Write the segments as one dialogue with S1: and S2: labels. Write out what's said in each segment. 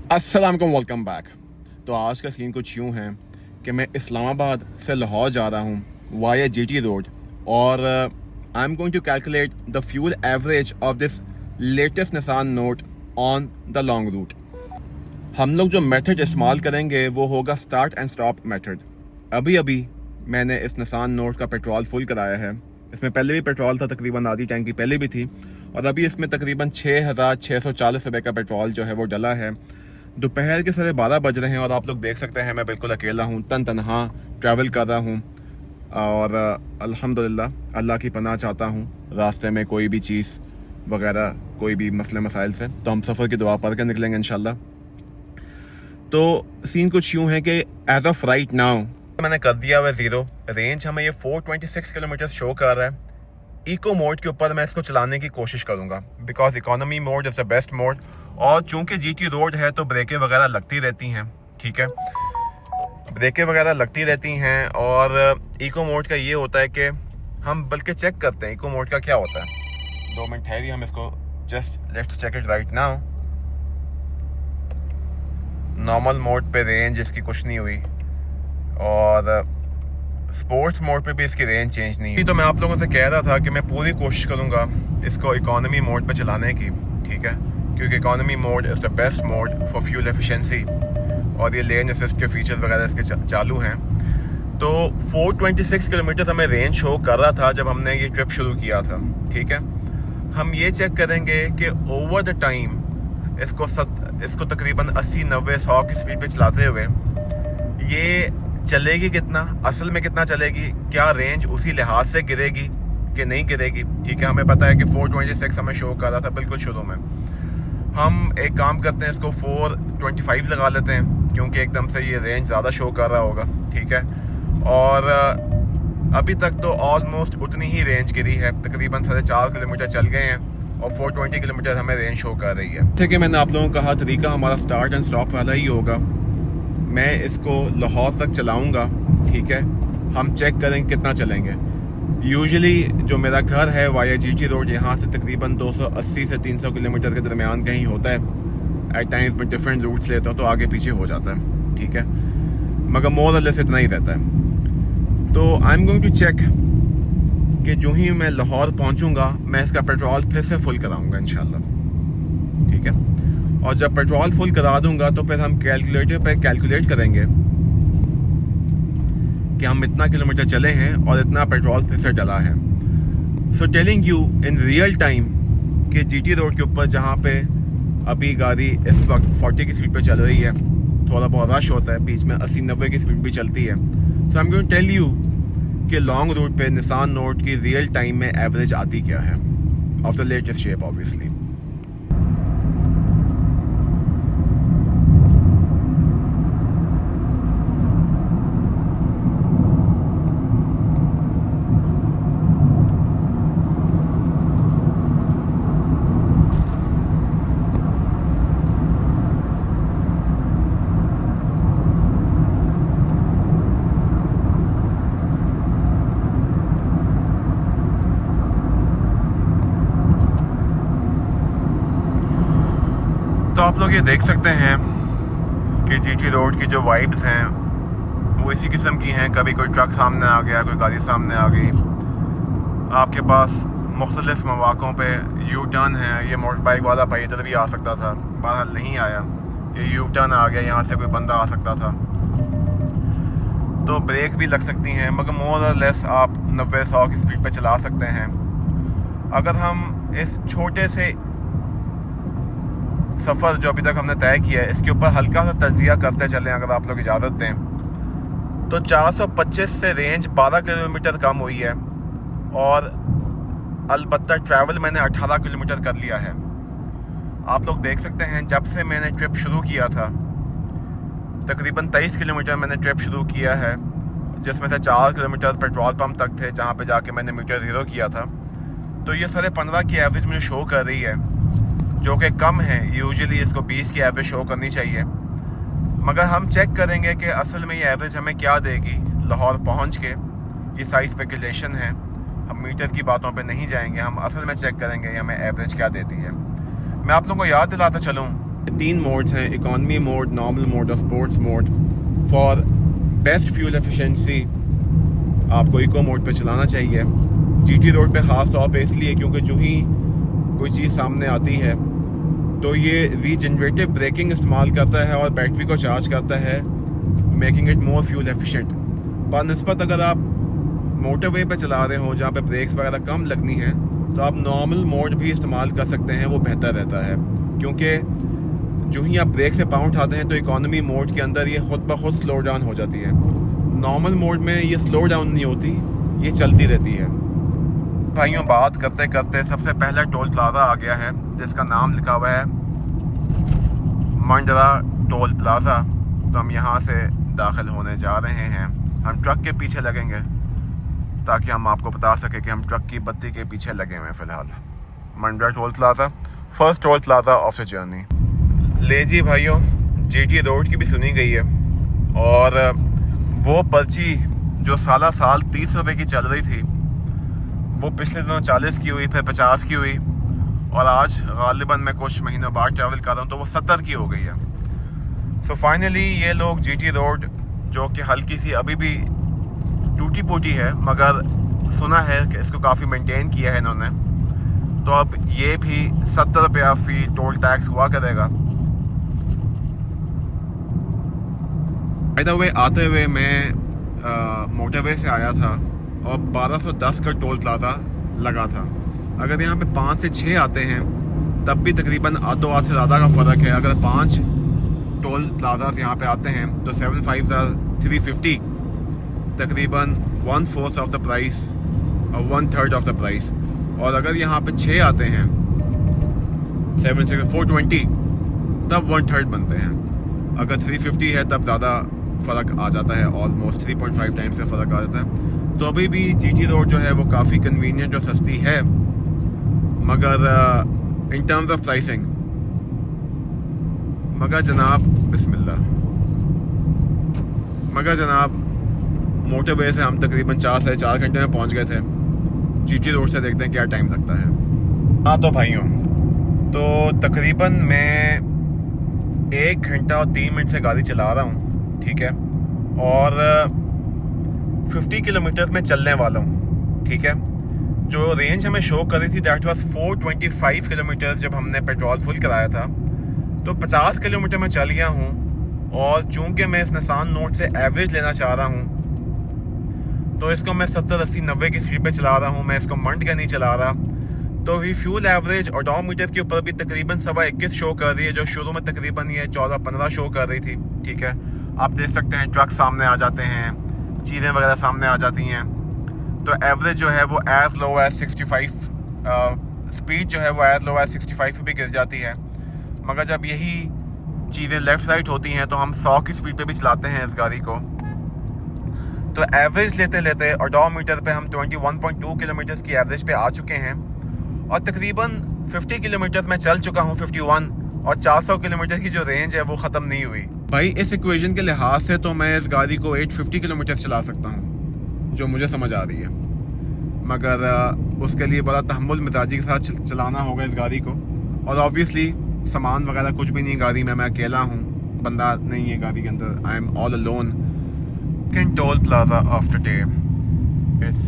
S1: अस्सलाम वालेकुम, welcome back. तो आज का सीन कुछ यूँ है कि मैं इस्लामाबाद से लाहौर जा रहा हूँ वाया जीटी रोड, और I am going to calculate the fuel average of this latest Nissan Note on the long route. हम लोग जो मेथड इस्तेमाल करेंगे वो होगा स्टार्ट एंड स्टॉप मेथड। अभी अभी मैंने इस निसान नोट का पेट्रोल फुल कराया है। इसमें पहले भी पेट्रोल था, तकरीबन आधी टैंकी पहले भी थी, और अभी इसमें तकरीबन 6,640 रुपये का पेट्रोल जो है वो डला है। दोपहर के 12:30 बज रहे हैं और आप लोग देख सकते हैं मैं बिल्कुल अकेला हूँ, तनहा ट्रैवल कर रहा हूँ। और अल्हम्दुलिल्लाह अल्लाह की पनाह चाहता हूँ रास्ते में कोई भी चीज़ वगैरह, कोई भी मसले मसाइल से, तो हम सफ़र की दुआ पढ़ के निकलेंगे इंशाल्लाह। तो सीन कुछ यूँ है कि एज ऑफ राइट नाउ मैंने कर दिया हुआ ज़ीरो। रेंज हमें ये 426 किलोमीटर शो कर रहा है। इको मोड के ऊपर मैं इसको चलाने की कोशिश करूंगा, because economy mode is the best mode. और चूंकि जीटी रोड है तो ब्रेकें वगैरह लगती रहती हैं, ठीक है, ब्रेकें वगैरह लगती रहती हैं। और इको मोड का ये होता है कि हम बल्कि चेक करते हैं इको मोड का क्या होता है। 2 मिनट ठहरिए, हम इसको just let's check it right now. Normal mode पे रेंज इसकी कुछ नहीं हुई, और स्पोर्ट्स मोड पे भी इसकी रेंज चेंज नहीं हुई। तो मैं आप लोगों से कह रहा था कि मैं पूरी कोशिश करूंगा इसको इकोनॉमी मोड पे चलाने की, ठीक है, क्योंकि economy mode is the best mode for fuel efficiency, और ये लेन असिस्ट के फीचर्स वगैरह इसके चालू हैं। तो 426 किलोमीटर हमें रेंज शो कर रहा था जब हमने ये ट्रिप शुरू किया था, ठीक है। हम ये चेक करेंगे कि ओवर द टाइम इसको तकरीबन 80-90-100 की स्पीड पे चलाते हुए ये चलेगी कितना, असल में कितना चलेगी, क्या रेंज उसी लिहाज से गिरेगी कि नहीं गिरेगी, ठीक है। हमें पता है कि 426 हमें शो कर रहा था बिल्कुल शुरू में। हम एक काम करते हैं, इसको 425 लगा लेते हैं, क्योंकि एकदम से ये रेंज ज़्यादा शो कर रहा होगा, ठीक है। और अभी तक तो ऑलमोस्ट उतनी ही रेंज गिरी है, तकरीबन 4.5 किलोमीटर चल गए हैं, और 420 किलोमीटर हमें रेंज शो कर रही है। ठीक है, मैंने आप लोगों को कहा तरीका हमारा स्टार्ट एंड स्टॉप वाला ही होगा। मैं इसको लाहौर तक चलाऊंगा, ठीक है, हम चेक करेंगे कितना चलेंगे। यूजुअली जो मेरा घर है वाया जीटी रोड, यहाँ से तकरीबन 280 से 300 किलोमीटर के दरमियान कहीं होता है। एट टाइम्स में डिफरेंट रूट्स लेता हूँ तो आगे पीछे हो जाता है, ठीक है, मगर मोर और लेस इतना ही रहता है। तो I am going to check कि जो ही मैं लाहौर पहुँचूँगा मैं इसका पेट्रोल फिर से फुल कराऊँगा इंशाल्लाह, ठीक है। और जब पेट्रोल फुल करा दूंगा तो फिर हम कैलकुलेटर पे कैलकुलेट करेंगे कि हम इतना किलोमीटर चले हैं और इतना पेट्रोल फिर से डला है। So telling you in real time कि जीटी रोड के ऊपर जहाँ पे अभी गाड़ी इस वक्त 40 की स्पीड पे चल रही है, थोड़ा बहुत रश होता है, बीच में 80-90 की स्पीड भी चलती है। So I am going to tell you कि लॉन्ग रूट पे निसान नोट की रियल टाइम में एवरेज आती क्या है of the latest shape obviously. तो आप लोग ये देख सकते हैं कि जीटी रोड की जो वाइब्स हैं वो इसी किस्म की हैं। कभी कोई ट्रक सामने आ गया, कोई गाड़ी सामने आ गई, आपके पास मुख्तलिफ मौक़ों पे यू टर्न है। ये मोटर बाइक वाला भाई इधर भी आ सकता था, बहरहाल नहीं आया, ये यू टर्न आ गया, यहाँ से कोई बंदा आ सकता था, तो ब्रेक भी लग सकती हैं, मगर मोर और लेस आप 90-100 की स्पीड पे चला सकते हैं। अगर हम इस छोटे से सफ़र जो अभी तक हमने तय किया है इसके ऊपर हल्का सा तजिया करते चलें, अगर आप लोग इजाज़त दें, तो 425 से रेंज 12 किलोमीटर कम हुई है, और अलबत्ता ट्रैवल मैंने 18 किलोमीटर कर लिया है। आप लोग देख सकते हैं जब से मैंने ट्रिप शुरू किया था तकरीबन 23 किलोमीटर मैंने ट्रिप शुरू किया है, जिसमें से 4 किलोमीटर पेट्रोल पंप तक थे जहाँ पे जाके मैंने मीटर ज़ीरो किया था। तो ये 15.5 की एवरेज मुझे शो कर रही है, जो कि कम है। यूजुअली इसको 20 की एवरेज शो करनी चाहिए, मगर हम चेक करेंगे कि असल में ये एवरेज हमें क्या देगी लाहौर पहुंच के। ये साइज स्पेकुलेशन है, हम मीटर की बातों पे नहीं जाएंगे, हम असल में चेक करेंगे हमें एवरेज क्या देती है। मैं आप लोगों को याद दिलाता चलूँ 3 मोड्स हैं, इकॉनमी मोड, नॉर्मल मोड और sports mode. For best fuel efficiency आपको इको मोड पे चलाना चाहिए। जीटी रोड पे ख़ास तौर पे इसलिए क्योंकि जो ही कोई चीज़ सामने आती है तो ये रीजनरेटिव ब्रेकिंग इस्तेमाल करता है और बैटरी को चार्ज करता है, making it more fuel efficient. पर निस्बत अगर आप मोटरवे पे चला रहे हो जहाँ पे ब्रेक्स वगैरह कम लगनी है तो आप नॉर्मल मोड भी इस्तेमाल कर सकते हैं, वो बेहतर रहता है। क्योंकि जो ही आप ब्रेक से पाँव उठाते हैं तो इकॉनमी मोड के अंदर ये खुद ब खुद स्लो डाउन हो जाती है। नॉर्मल मोड में ये स्लो डाउन नहीं होती, ये चलती रहती है। भाइयों, बात करते करते सबसे पहला टोल प्लाजा आ गया है जिसका नाम लिखा हुआ है मंडरा टोल प्लाजा। तो हम यहाँ से दाखिल होने जा रहे हैं। हम ट्रक के पीछे लगेंगे ताकि हम आपको बता सकें कि हम ट्रक की बत्ती के पीछे लगे हुए हैं। फ़िलहाल मंडरा toll plaza, first toll plaza of the journey. ले जी भाइयों, जीटी रोड की भी सुनी गई है और वो पर्ची जो साल 30 रुपये की चल रही थी वो पिछले दिनों 40 की हुई, फिर 50 की हुई और आज गालिबन मैं कुछ महीनों बाद ट्रैवल कर रहा हूँ तो वो 70 की हो गई है। सो फाइनली ये लोग जीटी रोड जो कि हल्की सी अभी भी टूटी फूटी है मगर सुना है कि इसको काफ़ी मेंटेन किया है इन्होंने, तो अब ये भी 70 रुपया फी टोल टैक्स हुआ करेगा। बाय द वे, आते हुए मैं मोटरवे से आया था और 1210 का टोल प्लाजा लगा था। अगर यहाँ पे 5 से 6 आते हैं तब भी तकरीबन आधो आध से ज़्यादा का फ़र्क है। अगर 5 टोल प्लाजा यहाँ पे आते हैं तो 7 5 350, तकरीबन 1/4 ऑफ द प्राइस और 1/3 ऑफ द प्राइस। और अगर यहाँ पे 6 आते हैं 7 6 420 तब 1/3 बनते हैं। अगर 350 है तब ज़्यादा फ़र्क आ जाता है, ऑलमोस्ट 3.5 टाइम्स का फ़र्क आ जाता है। तो अभी भी जीटी रोड जो है वो काफ़ी कन्वीनियंट और सस्ती है मगर इन टर्म्स ऑफ प्राइसिंग, मगर जनाब मोटरवे से हम तकरीबन 4 से 4 घंटे में पहुंच गए थे। जीटी रोड से देखते हैं क्या टाइम लगता है। हाँ तो भाइयों, तो तकरीबन मैं 1 घंटा और 3 मिनट से गाड़ी चला रहा हूँ, ठीक है, और 50 किलोमीटर में चलने वाला हूँ, ठीक है। जो रेंज हमें शो कर रही थी दैट वाज 425 किलोमीटर जब हमने पेट्रोल फुल कराया था, तो 50 किलोमीटर में चल गया हूँ। और चूंकि मैं इस निसान नोट से एवरेज लेना चाह रहा हूँ तो इसको मैं 70 80 90 की स्पीड पे चला रहा हूँ, मैं इसको मंड का नहीं चला रहा। तो भी फ्यूल एवरेज ऑडोमीटर के ऊपर भी तकरीबन 21 शो कर रही है, जो शुरू में तकरीबन ये 14-15 शो कर रही थी, ठीक है। आप देख सकते हैं ट्रक सामने आ जाते हैं, चीज़ें वगैरह सामने आ जाती हैं। तो एवरेज जो है वो एज लो एज 65, स्पीड जो है वो एज लो एज 65 पे भी गिर जाती है। मगर जब यही चीज़ें लेफ़्ट राइट होती हैं तो हम 100 की स्पीड पे भी चलाते हैं इस गाड़ी को। तो एवरेज लेते लेते ऑडोमीटर पे हम 21.2 किलोमीटर की एवरेज पे आ चुके हैं और तकरीबन 50 किलोमीटर मैं चल चुका हूँ, 51, और 400 किलोमीटर की जो रेंज है वो ख़त्म नहीं हुई। भाई इस इक्वेशन के लिहाज से तो मैं इस गाड़ी को 850 किलोमीटर चला सकता हूँ, जो मुझे समझ आ रही है। मगर उसके लिए बड़ा तहम्मुल मिजाजी के साथ चलाना होगा इस गाड़ी को। और ऑब्वियसली सामान वगैरह कुछ भी नहीं गाड़ी में, मैं अकेला हूँ, बंदा नहीं है गाड़ी के अंदर, आई am all alone. Second toll plaza of the day इस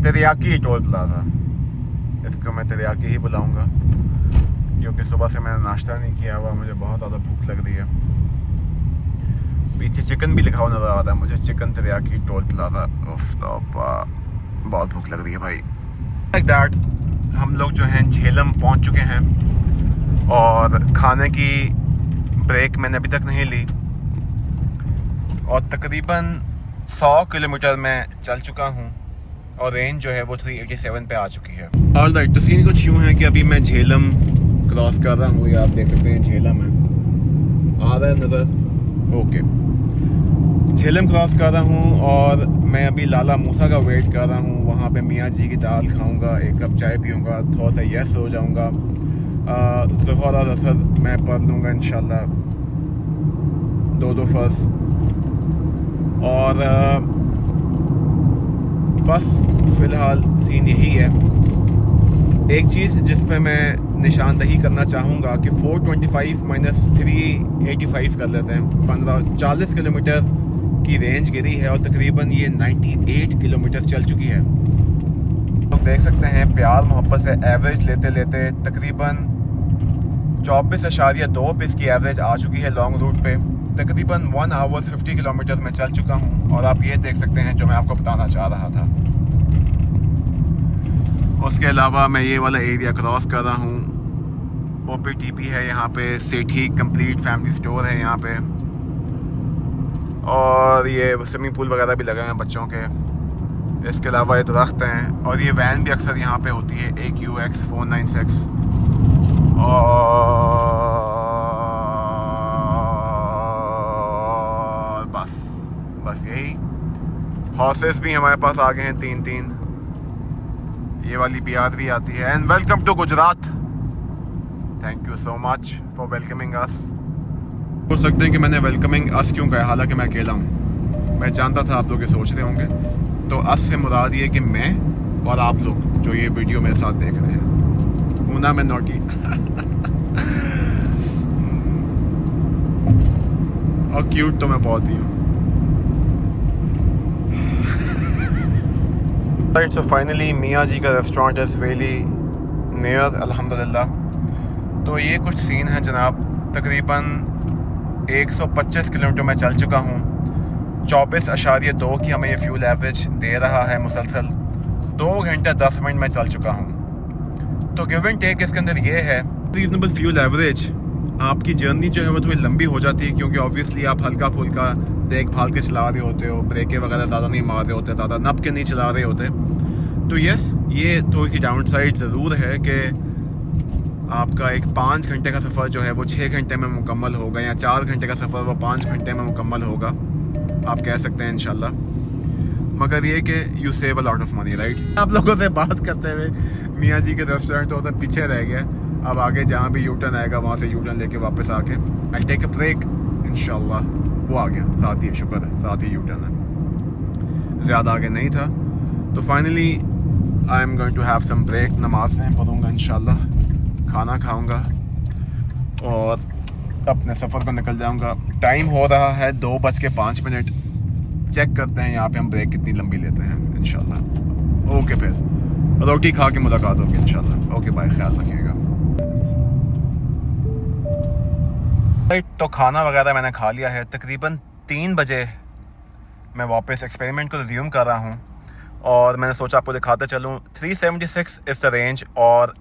S1: तेरियाकी टोल प्लाजा। इसको मैं तेरियाकी ही बुलाऊँगा क्योंकि सुबह से मैंने नाश्ता नहीं किया हुआ, मुझे बहुत ज़्यादा भूख लग रही है। पीछे चिकन भी लिखा हुआ नज़र आ रहा है मुझे, चिकन तेरियाकी टोल प्लाजा। बहुत भूख लग रही है भाई। लाइक दैट हम लोग जो हैं झेलम पहुंच चुके हैं और खाने की ब्रेक मैंने अभी तक नहीं ली और तकरीबन 100 किलोमीटर में चल चुका हूं और रेंज जो है वो 387 पे आ चुकी है। और राइट, तो सीन कुछ यूँ है कि अभी मैं झेलम क्रॉस कर रहा हूँ, ये आप देख सकते हैं झेलम है, आ रहा है नज़र, ओके। झेलम क्रॉस कर रहा हूँ और मैं अभी लाला मूसा का वेट कर रहा हूँ। वहाँ पे मियाँ जी की दाल खाऊंगा, 1 कप चाय पीऊँगा, थोड़ा सा यस हो जाऊँगा। ज़ोहर और असर मैं पढ़ लूँगा इंशाल्लाह 2-2 फर्ज। और बस फ़िलहाल सीन यही है। एक चीज़ जिस पे मैं निशानदही करना चाहूँगा कि 425 माइनस 385 कर लेते हैं, 40 किलोमीटर की रेंज गिरी है और तकरीबन ये 98 किलोमीटर चल चुकी है। तो देख सकते हैं प्यार मोहब्बत से एवरेज लेते लेते तकरीबन 24.2 पे इसकी एवरेज आ चुकी है लॉन्ग रूट पे। तकरीबन 1 आवर 50 किलोमीटर में चल चुका हूँ और आप ये देख सकते हैं जो मैं आपको बताना चाह रहा था। उसके अलावा मैं ये वाला एरिया क्रॉस कर रहा हूँ। OPTP है यहाँ पे, सेठी कंप्लीट फैमिली स्टोर है यहाँ पे, और ये स्विमिंग पूल वगैरह भी लगे हुए हैं बच्चों के। इसके अलावा ये दरख्त हैं और ये वैन भी अक्सर यहाँ पे होती है, AQX 496। और बस यही। हॉर्सेस भी हमारे पास आ गए हैं 3-3। ये वाली BR भी आती है। And welcome to Gujarat, thank you so much for welcoming us. सोच सकते हैं कि मैंने वेलकमिंग अस क्यों कहा, हालांकि मैं अकेला हूँ। मैं जानता था आप लोग ये सोच रहे होंगे। तो अस से मुराद ये कि मैं और आप लोग जो ये वीडियो मेरे साथ देख रहे हैं। ऊना में नोटी और क्यूट तो मैं बहुत ही हूँ। सो फाइनली मियाँ जी का रेस्टोरेंट इज़ रियली नियर अल्हम्दुलिल्लाह। तो ये कुछ सीन है जनाब। तकरीबन 125 किलोमीटर मैं चल चुका हूँ। 24.2 की हमें ये फ्यूल एवरेज दे रहा है मुसलसल। 2 घंटे 10 मिनट में चल चुका हूँ। तो गिव एंड टेक इसके अंदर ये है, रीजनेबल फ्यूल एवरेज। आपकी जर्नी जो है वो थोड़ी लंबी हो जाती है क्योंकि ऑब्वियसली आप हल्का फुल्का देखभाल के चला रहे होते हो, ब्रेकें वगैरह ज़्यादा नहीं मार रहे होते, ज़्यादा नप के नहीं चला रहे होते। तो यस, ये थोड़ी सी डाउन साइड ज़रूर है कि आपका एक 5 घंटे का सफ़र जो है वो 6 घंटे में मुकम्मल होगा, या 4 घंटे का सफ़र वो 5 घंटे में मुकम्मल होगा, आप कह सकते हैं इंशाल्लाह। मगर ये कि you save a lot of money, right. आप लोगों से बात करते हुए मियाँ जी के रेस्टोरेंट तो उधर पीछे रह गया। अब आगे जहाँ भी U-टर्न आएगा वहाँ से U-टर्न लेके वापस आके आई टेक अ ब्रेक इंशाल्लाह। वो आ गया साथ ही, शुक्र है साथ ही U-टर्न है, ज़्यादा आगे नहीं था। तो finally I am going to have some break. नमाज में पढ़ूँगा इंशाल्लाह, खाना खाऊँगा और अपने सफ़र को निकल जाऊँगा। टाइम हो रहा है 2:05। चेक करते हैं यहाँ पे हम ब्रेक कितनी लंबी लेते हैं इंशाल्लाह। ओके, फिर रोटी खा के मुलाकात होगी इंशाल्लाह। ओके बाय, ख्याल रखिएगा। तो खाना वगैरह मैंने खा लिया है। तकरीबन 3 बजे मैं वापस एक्सपेरिमेंट को रिज्यूम कर रहा हूँ और मैंने सोचा आपको दिखाते चलूँ। 376 इज़ द रेंज और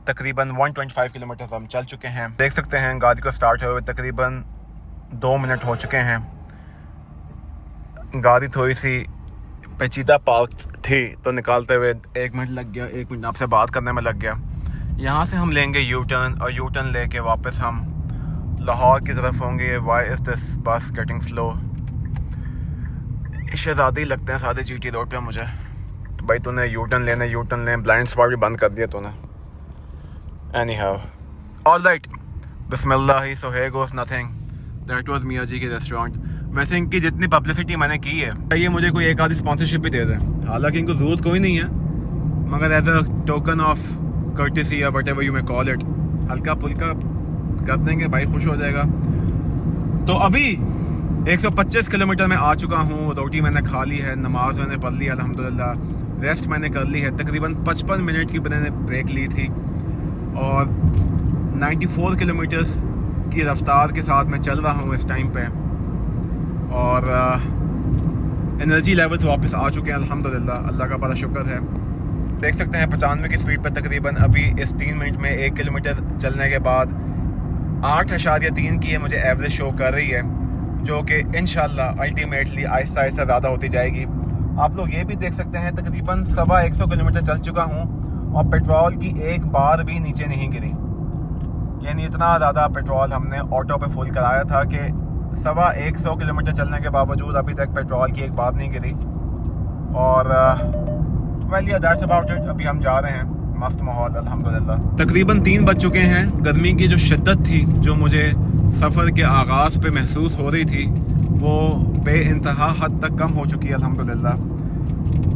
S1: तकरीबन 125 किलोमीटर हम चल चुके हैं। देख सकते हैं गाड़ी को स्टार्ट हुए तकरीबन 2 मिनट हो चुके हैं। गाड़ी थोड़ी सी पेचीदा पार्क थी तो निकालते हुए 1 मिनट लग गया। 1 मिनट आपसे बात करने में लग गया। यहाँ से हम लेंगे U-टर्न और U-टर्न लेके वापस हम लाहौर की तरफ होंगे। वाई इज़ दिस बस गेटिंग स्लो। शहजादी लगते हैं सारे GT रोड पे मुझे। तो भाई तूने U-टर्न लें, ब्लाइंड स्पॉट भी बंद कर दिया तूने। Any how, all right, Bismillah. So here goes nothing. That was मियाँ जी की रेस्टोरेंट। वैसे इनकी जितनी पब्लिसिटी मैंने की है, ये मुझे कोई एक आधी स्पॉन्सरशिप भी दे दें। हालांकि इनको ज़रूरत कोई नहीं है, मगर as a token of courtesy या whatever you may call it, हल्का फुल्का कर देंगे, भाई खुश हो जाएगा। तो अभी 125 किलोमीटर में आ चुका हूँ। रोटी मैंने खा ली है, नमाज मैंने पढ़ ली अल्हम्दुलिल्लाह, रेस्ट मैंने कर ली है। तकरीबन 55 मिनट की मैंने ब्रेक ली थी और 94 किलोमीटर्स की रफ्तार के साथ मैं चल रहा हूँ इस टाइम पे। और एनर्जी लेवल्स वापस आ चुके हैं अल्हम्दुलिल्लाह, अल्लाह का बड़ा शुक्र है। देख सकते हैं 95 की स्पीड पर तकरीबन अभी इस 3 मिनट में 1 किलोमीटर चलने के बाद 8.3 की मुझे एवरेज शो कर रही है, जो कि इंशाल्लाह अल्टीमेटली आहिस्ता आहिस्ता ज़्यादा होती जाएगी। आप लोग ये भी देख सकते हैं तकरीबन 125 किलोमीटर चल चुका हूँ और पेट्रोल की एक बार भी नीचे नहीं गिरी। यानी इतना ज़्यादा पेट्रोल हमने ऑटो पे फुल कराया था कि 125 किलोमीटर चलने के बावजूद अभी तक पेट्रोल की एक बार नहीं गिरी। और वेल या दैट्स अबाउट इट। अभी हम जा रहे हैं, मस्त माहौल अल्हम्दुलिल्लाह। तकरीबन 3 बज चुके हैं। गर्मी की जो शिद्दत थी जो मुझे सफ़र के आगाज़ पे महसूस हो रही थी वो बेइंतहा हद तक कम हो चुकी है अल्हम्दुलिल्लाह।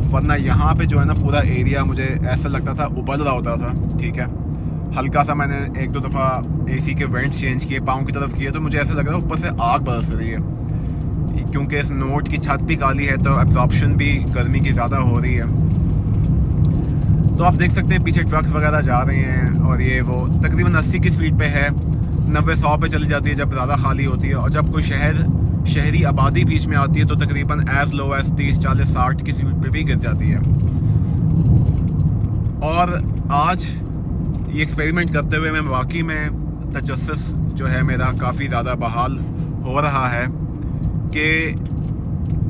S1: वरना यहाँ पे जो है ना पूरा एरिया मुझे ऐसा लगता था उबल रहा होता था, ठीक है। हल्का सा मैंने एक दो दफ़ा एसी के वेंट्स चेंज किए, पाँव की तरफ किए, तो मुझे ऐसा लग रहा है ऊपर से आग बरस रही है, क्योंकि इस नोट की छत भी काली है तो एब्जॉर्प्शन भी गर्मी की ज़्यादा हो रही है। तो आप देख सकते हैं पीछे ट्रक्स वगैरह जा रहे हैं और ये वो तकरीबन 80 की स्पीड पे है, 90-100 पे चली जाती है जब ज़्यादा खाली होती है, और जब कोई शहरी आबादी बीच में आती है तो तकरीबन एज़ लो एज़ 30-40-60 की स्पीड पे भी गिर जाती है। और आज ये एक्सपेरिमेंट करते हुए मैं वाकई में तजस्सुस जो है मेरा काफ़ी ज़्यादा बहाल हो रहा है कि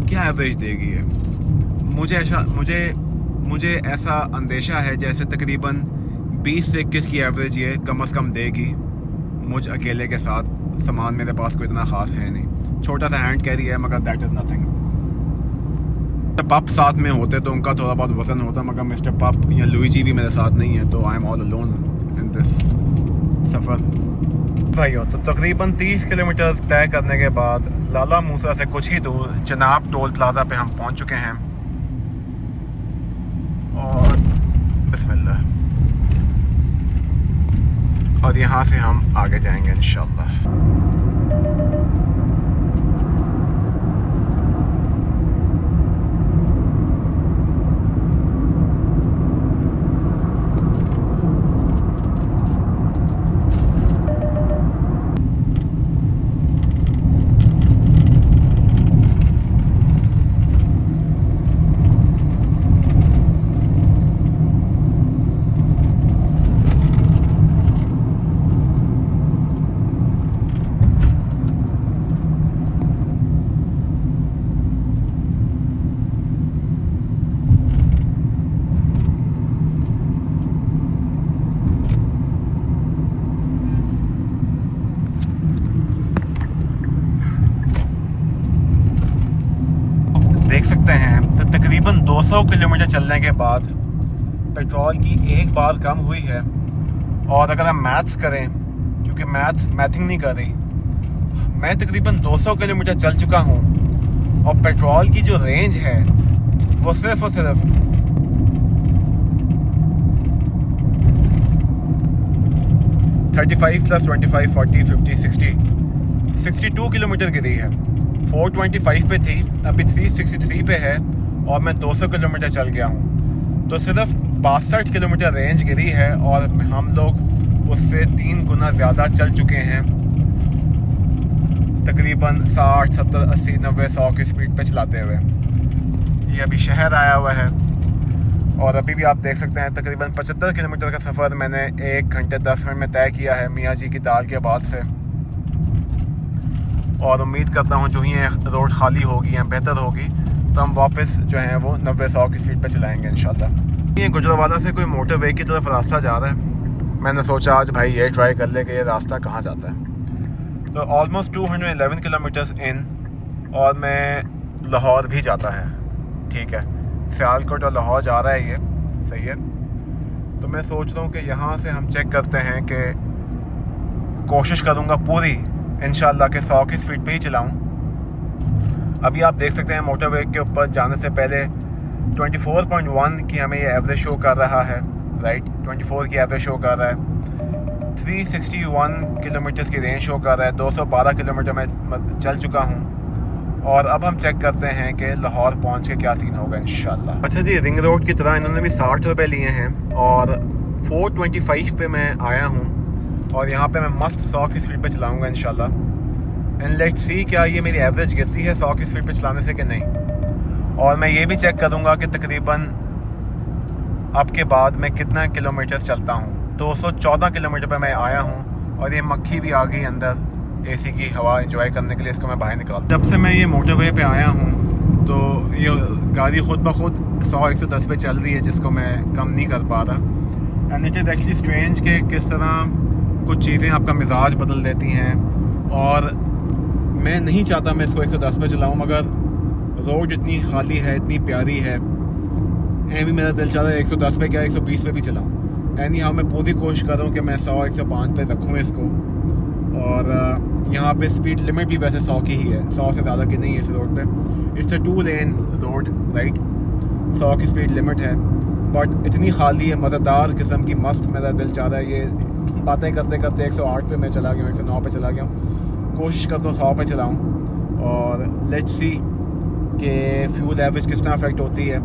S1: क्या एवरेज देगी है। मुझे ऐसा अंदेशा है जैसे तकरीबन 20 से 21 की एवरेज ये कम से कम देगी। मुझ अकेले के साथ सामान मेरे पास कोई इतना ख़ास है नहीं, छोटा सा हैंड कैरी है, मगर दैट इज़ नथिंग। पप साथ में होते तो उनका थोड़ा बहुत वजन होता, मगर मिस्टर पप या लुईजी भी मेरे साथ नहीं है, तो I am all alone in this सफ़र। भाइयों, तो तकरीबन 30 किलोमीटर तय करने के बाद लाला मूसा से कुछ ही दूर चनाब टोल प्लाजा पे हम पहुंच चुके हैं, और बिस्मिल्लाह, और यहाँ से हम आगे जाएंगे इंशाल्लाह। देख सकते हैं तो तकरीबन 200 किलोमीटर चलने के बाद पेट्रोल की एक बार कम हुई है। और अगर हम मैथ्स करें, क्योंकि मैथिंग नहीं कर रही, मैं तकरीबन 200 किलोमीटर चल चुका हूँ और पेट्रोल की जो रेंज है वो सिर्फ और सिर्फ 35 + 25 40 50 60 62 किलोमीटर गिरी है। 425 पे थी, अभी 363 पे है, और मैं 200 किलोमीटर चल गया हूँ, तो सिर्फ 62 किलोमीटर रेंज गिरी है, और हम लोग उससे 3 गुना ज़्यादा चल चुके हैं, तकरीबन 60 70 80 90 100 की स्पीड पे चलाते हुए। ये अभी शहर आया हुआ है, और अभी भी आप देख सकते हैं तकरीबन 75 किलोमीटर का सफ़र मैंने 1 घंटे 10 मिनट में तय किया है मियाँ जी की दाल के बाद से। और उम्मीद करता हूँ जो ही रोड खाली होगी या बेहतर होगी तो हम वापस जो है वो 90-100 की स्पीड पे चलाएंगे इंशाल्लाह। ये गुजरावाला से कोई मोटरवे की तरफ रास्ता जा रहा है, मैंने सोचा आज भाई ये ट्राई कर ले कि ये रास्ता कहाँ जाता है। तो ऑलमोस्ट 211 किलोमीटर्स इन, और मैं लाहौर भी जाता है, ठीक है, सियालकोट और लाहौर जा रहा है, ये सही है। तो मैं सोच रहा हूँ कि यहाँ से हम चेक करते हैं कि कोशिश करूँगा पूरी इंशाल्लाह के 100 की स्पीड पे ही चलाऊँ। अभी आप देख सकते हैं मोटरवे के ऊपर जाने से पहले 24.1 की हमें ये एवरेज शो कर रहा है, राइट, 24 की एवरेज शो कर रहा है, 361 किलोमीटर की रेंज शो कर रहा है, 212 किलोमीटर मैं चल चुका हूँ। और अब हम चेक करते हैं कि लाहौर पहुँच के क्या सीन होगा इंशाल्लाह। अच्छा जी, रिंग रोड की तरह इन्होंने भी 60 रुपये लिए हैं, और 425 पे मैं आया हूँ, और यहाँ पे मैं मस्त 100 की स्पीड पे चलाऊँगा इंशाल्लाह। एंड लेट्स सी क्या ये मेरी एवरेज गिरती है 100 की स्पीड पे चलाने से कि नहीं। और मैं ये भी चेक करूँगा कि तकरीबन अब के बाद मैं कितना किलोमीटर चलता हूँ। 214 किलोमीटर पे मैं आया हूँ, और ये मक्खी भी आ गई अंदर एसी की हवा एंजॉय करने के लिए, इसको मैं बाहर निकाल। जब से मैं ये मोटरवे पे आया हूँ तो ये गाड़ी खुद ब खुद 100-110 पे चल रही है, जिसको मैं कम नहीं कर पा रहा। And it is actually strange कि किस तरह कुछ चीज़ें आपका मिजाज बदल देती हैं। और मैं नहीं चाहता मैं इसको 110 पे चलाऊँ, मगर रोड इतनी खाली है, इतनी प्यारी है, भी मेरा दिल चाहता है 110 पे क्या 120 पे भी चलाऊँ। यानी हाँ, मैं पूरी कोशिश कर रहा हूँ कि मैं 100-105 पे रखूँ इसको। और यहाँ पे स्पीड लिमिट भी वैसे 100 की ही है, 100 से ज़्यादा की नहीं है इस रोड पे। It's a 2 lane road, right.
S2: 100 की स्पीड लिमिट है, बट इतनी खाली है, मज़ेदार किस्म की, मस्त। मेरा दिल चाह रहा है ये बातें करते करते 108 पे मैं चला गया हूँ, 109 पे चला गया हूँ। कोशिश करता हूँ 100 पे चलाऊँ और लेट्स सी कि फ्यूल एवरेज किस तरह अफेक्ट होती है।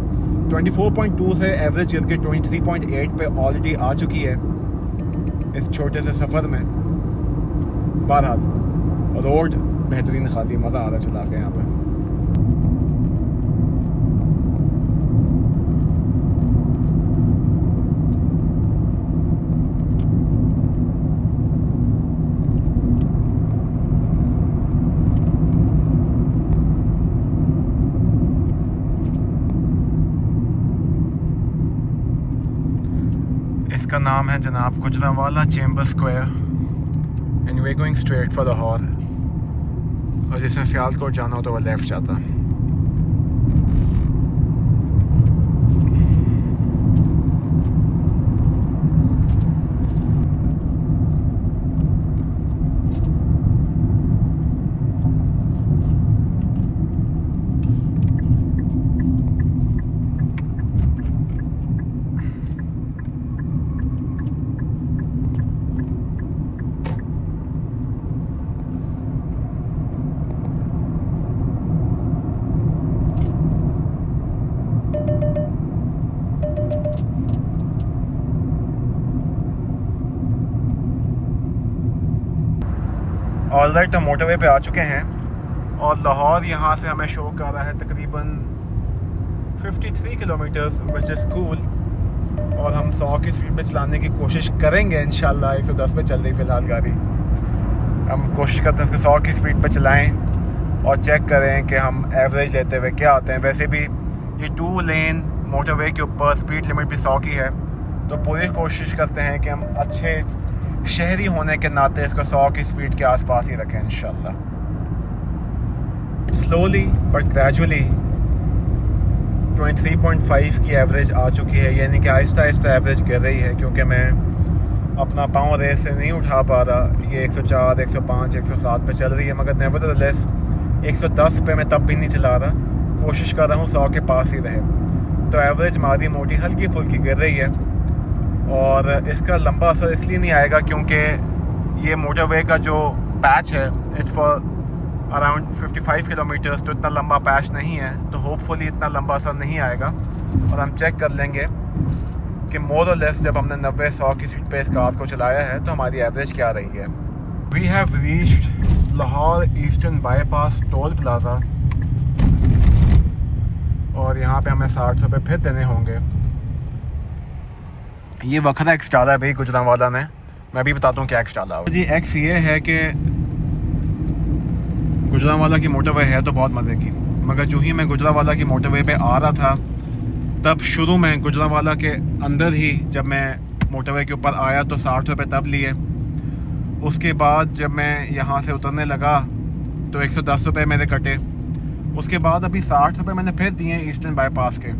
S2: 24.2 से एवरेज गिर के 23.8 पे ऑलरेडी आ चुकी है इस छोटे से सफ़र में। बहरहाल रोड बेहतरीन खाली, मज़ा आ रहा चला के यहाँ पे।
S1: इसका नाम है जनाब Gujranwala chamber square and we going straight for Lahore. और जिसने सियालकोट जाना हो तो वह लेफ़्ट जाता। ऑलराइट, हम मोटरवे पे आ चुके हैं और लाहौर यहाँ से हमें शो कर रहा है तकरीबन 53 किलोमीटर्स, विच इज़ कूल। और हम 100 की स्पीड पे चलाने की कोशिश करेंगे इंशाल्लाह। 110 पे चल रही फ़िलहाल गाड़ी। हम कोशिश करते हैं उसके 100 की स्पीड पे चलाएं और चेक करें कि हम एवरेज लेते हुए क्या आते हैं। वैसे भी ये 2 लेन मोटरवे के ऊपर स्पीड लिमिट भी 100 की है, तो पूरी कोशिश करते हैं कि हम अच्छे शहरी होने के नाते इसको 100 की स्पीड के आसपास ही रखें इंशाल्लाह। स्लोली बट ग्रेजुअली 23.5 की एवरेज आ चुकी है, यानी कि आहिस्ता आहिस्ता एवरेज गिर रही है, क्योंकि मैं अपना पाँव रेस से नहीं उठा पा रहा। ये 104, 105, 107 पे चल रही है, मगर नेवरदलेस 110 पे मैं तब भी नहीं चला रहा। कोशिश कर रहा हूँ 100 के पास ही रहे। तो एवरेज मादी मोटी हल्की फुल्की गिर रही है और इसका लंबा असर इसलिए नहीं आएगा क्योंकि ये मोटरवे का जो पैच है इट्स फॉर अराउंड 55 किलोमीटर्स, तो इतना लंबा पैच नहीं है, तो होपफुली इतना लंबा असर नहीं आएगा। और हम चेक कर लेंगे कि मोर और लेस जब हमने 90-100 की स्पीड पे इस कार को चलाया है तो हमारी एवरेज क्या रही है। We have reached Lahore eastern bypass toll plaza और यहाँ पे हमें 60 रुपये फिर देने होंगे। ये वखरा एक्स डाला है भाई गुजरांवाला ने। मैं भी बताता हूँ क्या एक्स डाला है जी। एक्स ये है कि गुजरांवाला की मोटरवे है तो बहुत मज़े की, मगर जो ही मैं गुजरांवाला की मोटरवे पे आ रहा था तब शुरू में गुजरांवाला के अंदर ही जब मैं मोटरवे के ऊपर आया तो 60 रुपये तब लिए। उसके बाद जब मैं यहाँ से उतरने लगा तो 110 रुपये मेरे कटे। उसके बाद अभी 60 रुपये मैंने फिर दिए ईस्टर्न बाईपास के,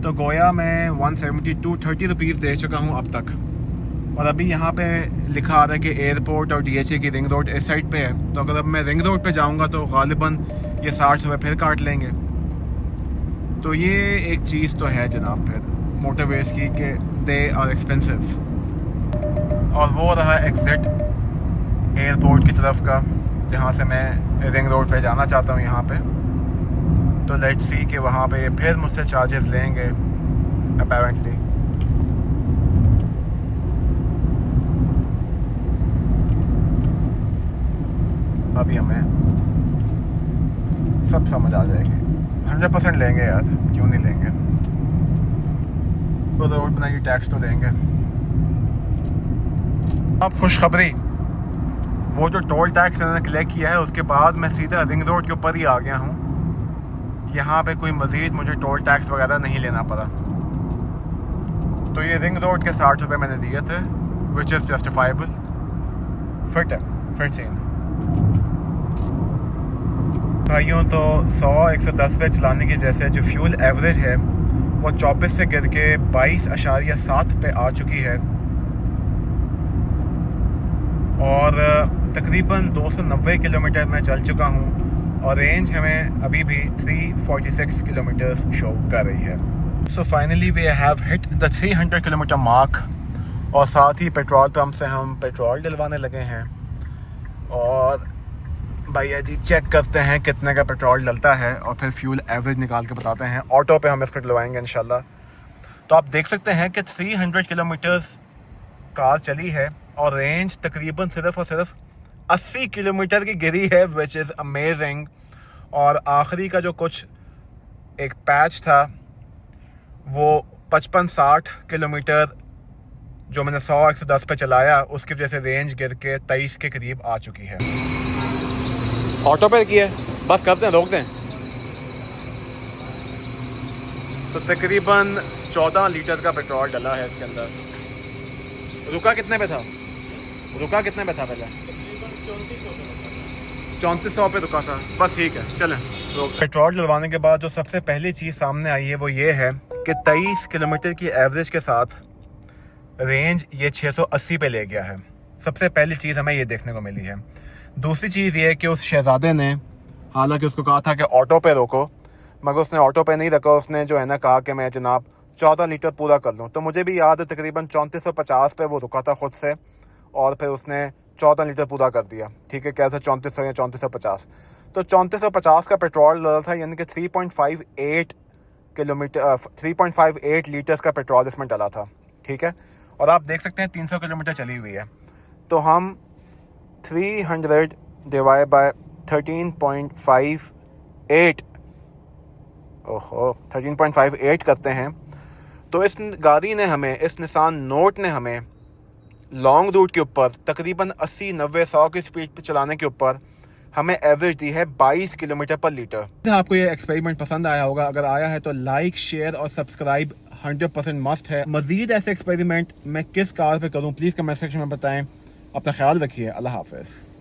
S1: तो गोया मैं 172-30 रुपीज़ दे चुका हूँ अब तक। और अभी यहाँ पे लिखा आ रहा है कि एयरपोर्ट और DHA की रिंग रोड इस साइड पे है, तो अगर अब मैं रिंग रोड पे जाऊँगा तो गालिबन ये 60 रुपये फिर काट लेंगे। तो ये एक चीज़ तो है जनाब फिर मोटरवेज की कि दे आर एक्सपेंसिव। और वो रहा एग्ज़िट एयरपोर्ट की तरफ का, जहाँ से मैं रिंग रोड पे जाना चाहता हूँ यहाँ पे। तो लेट्स सी कि वहाँ पे फिर मुझसे चार्जेस लेंगे अपेरेंटली। अभी हमें सब समझ आ जाएगी, 100% लेंगे यार, क्यों नहीं लेंगे। तो रोड बनाइए, टैक्स तो देंगे। अब खुशखबरी, वो जो टोल टैक्स इन्होंने कलेक्ट किया है उसके बाद मैं सीधा रिंग रोड के ऊपर ही आ गया हूँ। यहाँ पे कोई मज़ीद मुझे टोल टैक्स वगैरह नहीं लेना पड़ा। तो ये रिंग रोड के 60 रुपये मैंने दिए थे, विच इज़ जस्टिफाइबल। फिट है, फिट सीन भाइयों। तो 100-110 पे चलाने की वजह से जो फ्यूल एवरेज है वो 24 से गिर के 22.7 पे आ चुकी है और तकरीबन 290 किलोमीटर मैं चल चुका हूँ और रेंज हमें अभी भी 346 किलोमीटर्स शो कर रही है।
S2: So finally we have hit the 300 kilometre mark और साथ ही पेट्रोल पंप से हम पेट्रोल डलवाने लगे हैं। और भैया जी चेक करते हैं कितने का पेट्रोल डलता है और फिर फ्यूल एवरेज निकाल के बताते हैं। ऑटो पे हम इसको डलवाएंगे इंशाल्लाह। तो आप देख सकते हैं कि 300 किलोमीटर्स कार चली है और रेंज तकरीबन सिर्फ और सिर्फ 80 किलोमीटर की गिरी है, विच इज़ अमेजिंग। और आखिरी का जो कुछ एक पैच था वो 55-60 किलोमीटर जो मैंने 100-110 पे चलाया, उसकी वजह से रेंज गिर के 23 के करीब आ चुकी है। ऑटो पे किया है, बस करते हैं, रोक दें। तो तकरीबन 14 लीटर का पेट्रोल डला है इसके अंदर। रुका कितने पे था? पहले 3400 पे रुका था। बस ठीक है, चलें। तो पेट्रोल डलवाने के बाद जो सबसे पहली चीज़ सामने आई है वो ये है कि 23 किलोमीटर की एवरेज के साथ रेंज ये 680 पे ले गया है। सबसे पहली चीज़ हमें ये देखने को मिली है। दूसरी चीज़ ये है कि उस शहजादे ने, हालांकि उसको कहा था कि ऑटो पे रोको, मगर उसने ऑटो पे नहीं रखा। उसने जो है ना कहा कि मैं जनाब 14 लीटर पूरा कर लूँ। तो मुझे भी याद है तकरीबन 3450 पे वो रुका था ख़ुद से और फिर उसने 14 लीटर पूरा कर दिया। ठीक है, क्या था 3400 या 3450। तो 3450 का पेट्रोल डला था, यानी कि 3.58 लीटर्स का पेट्रोल इसमें डला था। ठीक है, और आप देख सकते हैं 300 किलोमीटर चली हुई है। तो हम 300 डिवाइड बाय 13.58 करते हैं तो इस गाड़ी ने हमें, इस निसान नोट ने हमें लॉन्ग रूट के ऊपर तकरीबन 80-90-100 की स्पीड पे चलाने के ऊपर हमें एवरेज दी है 22 किलोमीटर पर लीटर। आपको ये एक्सपेरिमेंट पसंद आया होगा, अगर आया है तो लाइक, शेयर और सब्सक्राइब 100% मस्ट है। मजीद ऐसे एक्सपेरिमेंट मैं किस कार पे करूं प्लीज़ कमेंट सेक्शन में बताएं। अपना ख्याल रखिए। अल्लाह हाफिज़।